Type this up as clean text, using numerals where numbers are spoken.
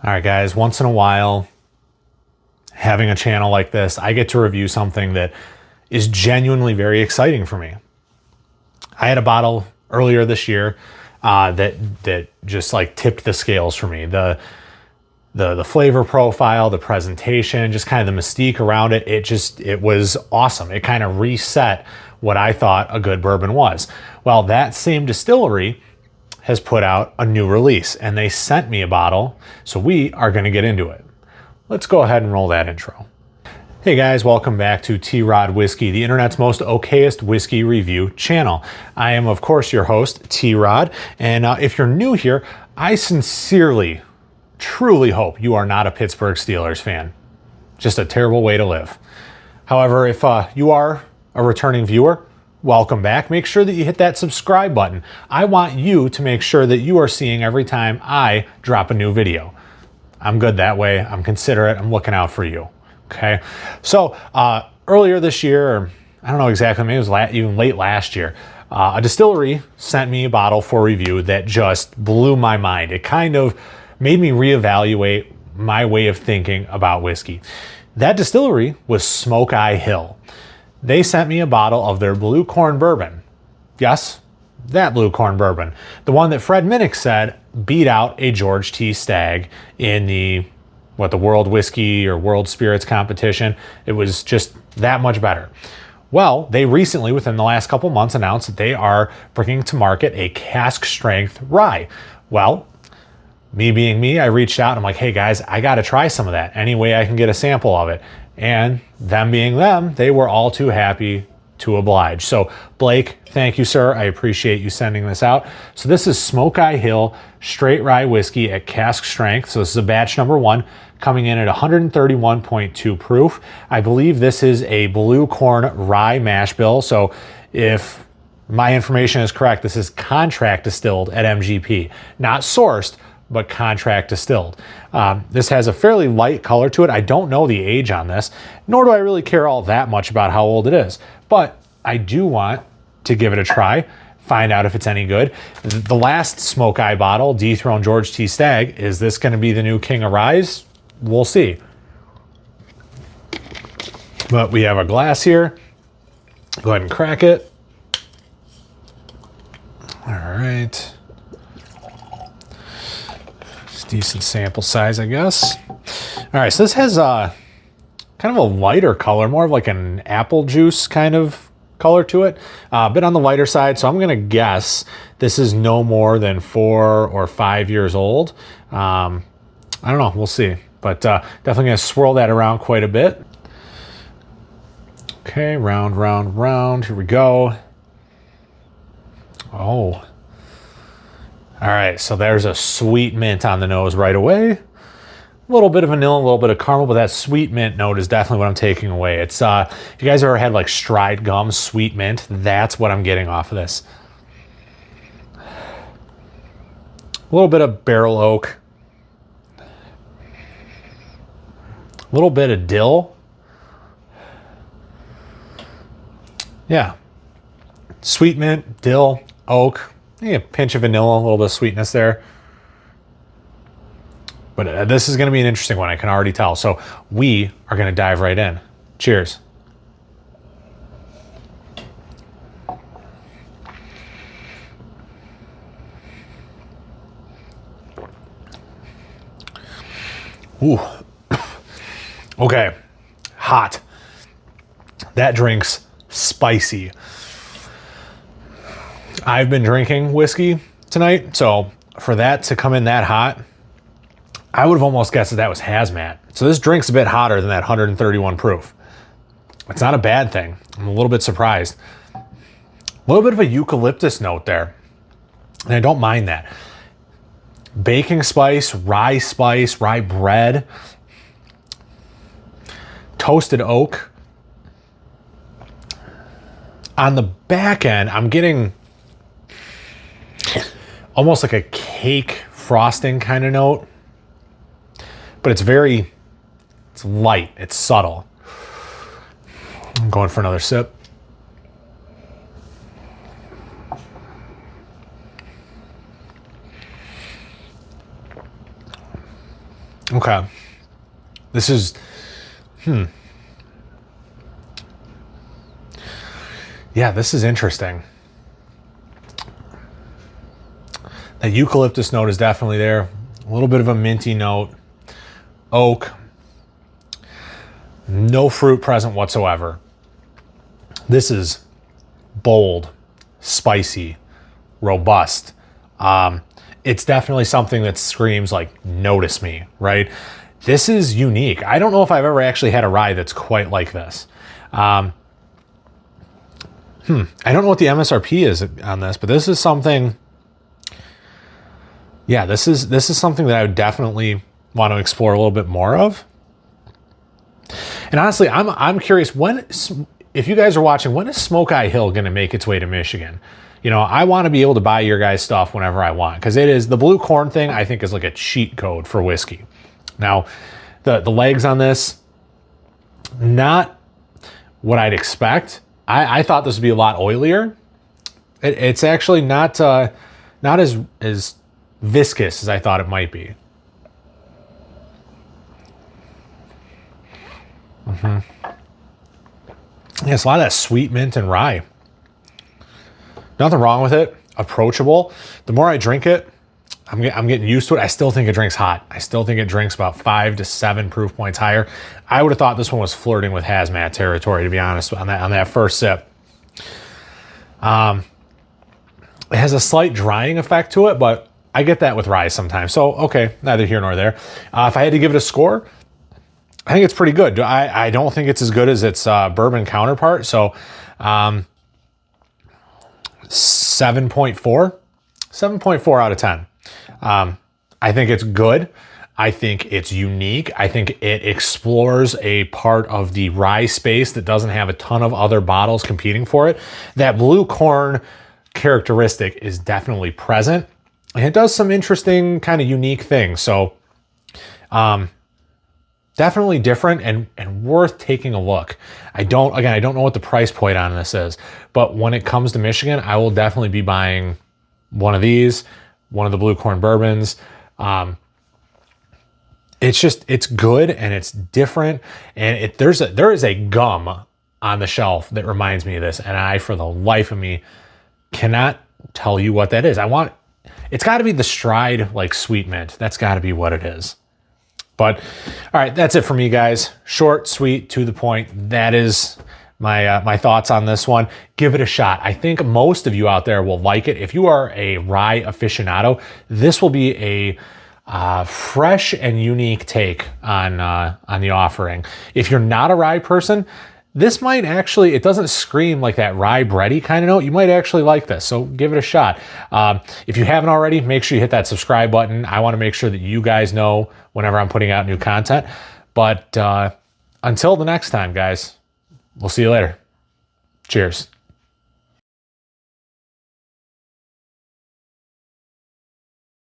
All right, guys, once in a while, having a channel like this, I get to review something that is genuinely very exciting for me. I had a bottle earlier this year that just like tipped the scales for me. The flavor profile, the presentation, just kind of the mystique around it. It was awesome. It kind of reset what I thought a good bourbon was. Well, that same distillery has put out a new release and they sent me a bottle. So we are going to get into it. Let's go ahead and roll that intro. Hey guys, welcome back to T-Rod Whiskey, the internet's most okayest whiskey review channel. I am, of course, your host, T-Rod. And if you're new here, I sincerely, truly hope you are not a Pittsburgh Steelers fan. Just a terrible way to live. However, if you are a returning viewer, welcome back. Make sure that you hit that subscribe button. I want you to make sure that you are seeing every time I drop a new video. I'm good that way. I'm considerate. I'm looking out for you. Okay. So earlier this year, or I don't know exactly, maybe it was even late last year, a distillery sent me a bottle for review that just blew my mind. It kind of made me reevaluate my way of thinking about whiskey. That distillery was Smokeye Hill. They sent me a bottle of their Blue Corn bourbon. Yes, that Blue Corn bourbon. The one that Fred Minnick said beat out a George T. Stagg in the World Whiskey or World Spirits competition. It was just that much better. Well, they recently, within the last couple months, announced that they are bringing to market a cask strength rye. Well, me being me, I reached out and I'm like, hey guys, I got to try some of that. Any way I can get a sample of it. And them being them, they were all too happy to oblige. So Blake, thank you, sir. I appreciate you sending this out. So this is Smokeye Hill straight rye whiskey at cask strength. So this is a batch number 1 coming in at 131.2 proof. I believe this is a Blue Corn Rye mash bill. So if my information is correct, this is contract distilled at MGP, not sourced, but contract distilled. This has a fairly light color to it. I don't know the age on this, nor do I really care all that much about how old it is, but I do want to give it a try, find out if it's any good. The last Smokeye bottle, dethroned George T. Stagg. Is this going to be the new king of ryes? We'll see. But we have a glass here. Go ahead and crack it. All right. Decent sample size, I guess. All right, so this has kind of a lighter color, more of like an apple juice kind of color to it. A bit on the lighter side, so I'm gonna guess this is no more than 4 or 5 years old. I don't know, we'll see. But definitely gonna swirl that around quite a bit. Okay, round, round, round, here we go. Oh. All right, so there's a sweet mint on the nose right away. A little bit of vanilla, a little bit of caramel, but that sweet mint note is definitely what I'm taking away. It's if you guys ever had like Stride gum sweet mint, that's what I'm getting off of this. A little bit of barrel oak. A little bit of dill. Yeah. Sweet mint, dill, oak. Yeah, a pinch of vanilla, a little bit of sweetness there. But this is going to be an interesting one, I can already tell. So we are going to dive right in. Cheers. Ooh. Okay. Hot. That drink's spicy. I've been drinking whiskey tonight, so for that to come in that hot, I would have almost guessed that was hazmat. So this drink's a bit hotter than that 131 proof. It's not a bad thing. I'm a little bit surprised. A little bit of a eucalyptus note there, and I don't mind that. Baking spice, rye bread, toasted oak. On the back end, I'm getting almost like a cake frosting kind of note, but it's light, it's subtle. I'm going for another sip. Okay. This is, yeah, this is interesting. That eucalyptus note is definitely there. A little bit of a minty note. Oak. No fruit present whatsoever. This is bold, spicy, robust. It's definitely something that screams like, notice me, right? This is unique. I don't know if I've ever actually had a rye that's quite like this. I don't know what the MSRP is on this, but this is something. Yeah, this is something that I would definitely want to explore a little bit more of. And honestly, I'm curious, if you guys are watching, when is Smokeye Hill going to make its way to Michigan? You know, I want to be able to buy your guys' stuff whenever I want, because it is the blue corn thing. I think is like a cheat code for whiskey. Now, the legs on this, not what I'd expect. I thought this would be a lot oilier. It's actually not as viscous as I thought it might be. Yes, a lot of that sweet mint and rye. Nothing wrong with it. Approachable. The more I drink it, I'm getting used to it. I still think it drinks hot. I still think it drinks about 5 to 7 proof points higher. I would have thought this one was flirting with hazmat territory, to be honest, on that first sip. It has a slight drying effect to it, but I get that with rye sometimes. So, okay, neither here nor there. If I had to give it a score, I think it's pretty good. I don't think it's as good as its bourbon counterpart. So 7.4. 7.4 out of 10. I think it's good. I think it's unique. I think it explores a part of the rye space that doesn't have a ton of other bottles competing for it. That blue corn characteristic is definitely present. And it does some interesting kind of unique things. So definitely different and worth taking a look. I don't know what the price point on this is, but when it comes to Michigan, I will definitely be buying one of these, one of the blue corn bourbons. It's good and it's different. And there is a gum on the shelf that reminds me of this. And I, for the life of me, cannot tell you what that is. It's gotta be the Stride, like sweet mint. That's gotta be what it is. But all right, that's it for me, guys. Short, sweet, to the point. That is my thoughts on this one. Give it a shot. I think most of you out there will like it. If you are a rye aficionado, this will be a fresh and unique take on the offering. If you're not a rye person, this might actually, it doesn't scream like that rye bready kind of note. You might actually like this, so give it a shot. If you haven't already, make sure you hit that subscribe button. I want to make sure that you guys know whenever I'm putting out new content. But until the next time, guys, we'll see you later. Cheers.